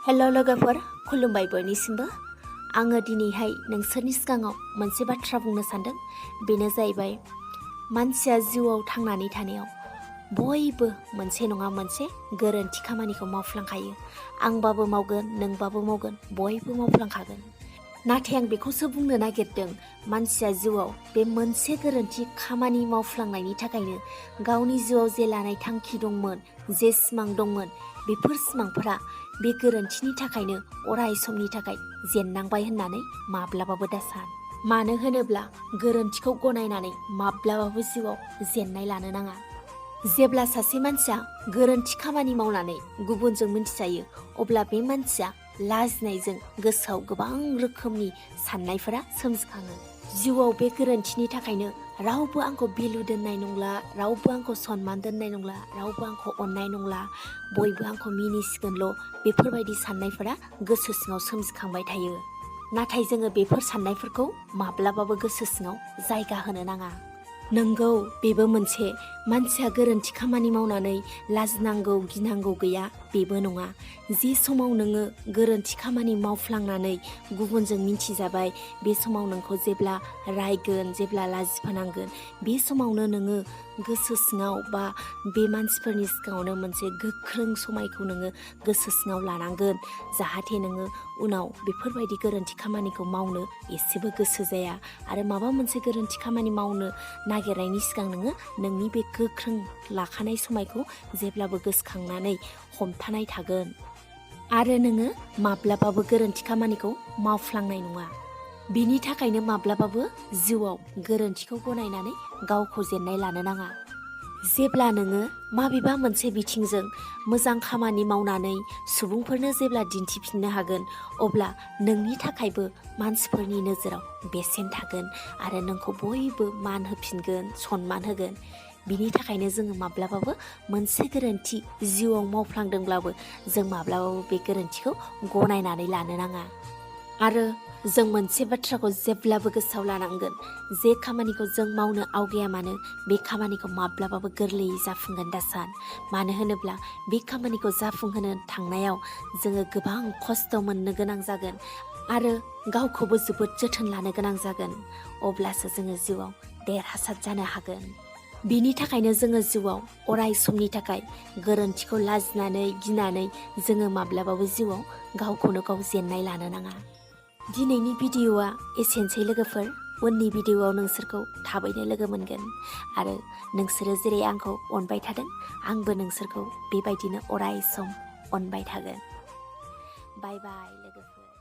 हेल' लोगोफोर, खुलुमबाय बयनिसिमबो। आङो दिनैहाय नोंसोरनि सिगाङाव मोनसे बाथ्रा बुंनो सानदों। बेनो जाहैबाय मानसिया जिउआव थांनानै थानायाव बयबो मोनसे नङा मोनसे गोरोन्थि खामानिखौ मावफ्लांखायो। आंबाबो मावगोन, नोंबाबो मावगोन, बयबो मावफ्लांखागोन। नाथाय आं बेखौसो बुंनो नागिरदों, मानसिया जिउआव बे मोनसे गोरोन्थि खामानि मावफ्लांनायनि थाखायनो गावनि जिउआव जे लानाय थांखि दंमोन, जे सिमां दंमोन, बेफोर सिमांफोरा बे गोरोन्थिनि थाखायनो अराय समनि थाखाय जेननांबाय होननानै माब्लाबाबो दासान। मानो होनोब्ला गोरोन्थिखौ गनायनानै माब्लाबाबो जिउआव जेननाय लानो नाङा। जेब्ला सासे मानसिया गोरोन्थि खामानि मावनानै गुबुनजों मिन्थिजायो, अब्ला बे मानसिया लाजिनायजों गोसोआव गोबां रोखोमनि साननायफोरा सोमजिखाङो। जिउआव बे गोरोन्थिनि थाखायनो रावबो आंखौ भेलु दोननाय नंला, रावबो आंखौ सनमान दोननाय नंला, रावबो आंखौ अननाय नंला, बयबो आंखौ मिनिसिगोनल', बेफोरबायदि साननायफोरा गोसो सिङाव सोमजिखांबाय थायो। नाथाय जोङो बेफोर साननायफोरखौ माब्लाबाबो गोसो सिङाव जायगा होनो नाङा। नंगौ, बेबो मोनसे, मानसिया गोरोन्थि खामानि मावनानै लाजिनांगौ, गिनांगौ गैया, बेबो नङा। जे समाव नोङो गोरोन्थि खामानि मावफ्लांनानै गुबुनजों मिन्थिजाबाय, बे समाव नोंखौ जेब्ला रायगोन, जेब्ला लाजिफोनांगोन, बे समावनो नोङो गोसो सिङाव बा बे मानसिफोरनि सिगाङावनो मोनसे गोख्रों समायखौ नोङो गोसो सिङाव लानांगोन, जाहाथे नोङो उनाव बेफोरबायदि गोरोन्थि खामानिखौ मावनो एसेबो गोसो जाया। आरो माबा मोनसे गोरोन्थि खामानि मावनो नागिरनायनि सिगां नोङो नोंनि बे गोख्रों लाखानाय समायखौ जेब्लाबो गोसोखांनानै हमथानाय थागोन। आरो नोङो माब्लाबाबो गोरोन्थि खामानिखौ मावफ्लांनाय नङा। बेनि थाखायनो माब्लाबाबो जिउआव गोरोन्थिखौ गनायनानै गावखौ जेननाय लानो नाङा। जेब्ला नोङो माबेबा मोनसे बिथिंजों मोजां खामानि मावनानै सुबुंफोरनो जेब्ला दिन्थिफिननो हागोन, अब्ला नोंनि थाखायबो मानसिफोरनि नोजोराव बेसेन थागोन आरो नोंखौ बयबो मान होफिनगोन, सनमान होगोन। बिनि थाखायनो जोङो माब्लाबाबो मोनसे गोरोन्थि जिउआव मावफ्लांदोंब्लाबो जों माब्लाबाबो बे गोरोन्थिखौ गनायनानै लानो नाङा। आरो जों मोनसे बाथ्राखौ जेब्लाबो गोसोआव लानांगोन, जे खामानिखौ जों मावनो आवगाया मानो, बे खामानिखौ माब्लाबाबो गोरलैयै जाफुंगोन दासान। मानो होनोब्ला बे खामानिखौ जाफुंहोनो थांनायाव जोङो गोबां खस्थ' मोननो गोनां जागोन आरो गावखौबो जोबोद जोथोन लानो गोनां जागोन। अब्लासो जोङो जिउआव देरहासार जानो हागोन। बिनि थाखायनो जोङो जिउआव अराय समनि थाखाय गोरोन्थिखौ लाजिनानै, गिनानै जोङो माब्लाबाबो जिउआव गावखौनो गाव जेननाय लानो नाङा। दिनैनि भिडिअ'आ एसेनोसै लोगोफोर। उननि भिडिअ'आव नोंसोरखौ थाबैनो लोगो मोनगोन। आरो नोंसोरो जेरै आंखौ अनबाय थादों, आंबो नोंसोरखौ बेबायदिनो अराय सम अनबाय थागोन। बाय बाय लोगोफोर।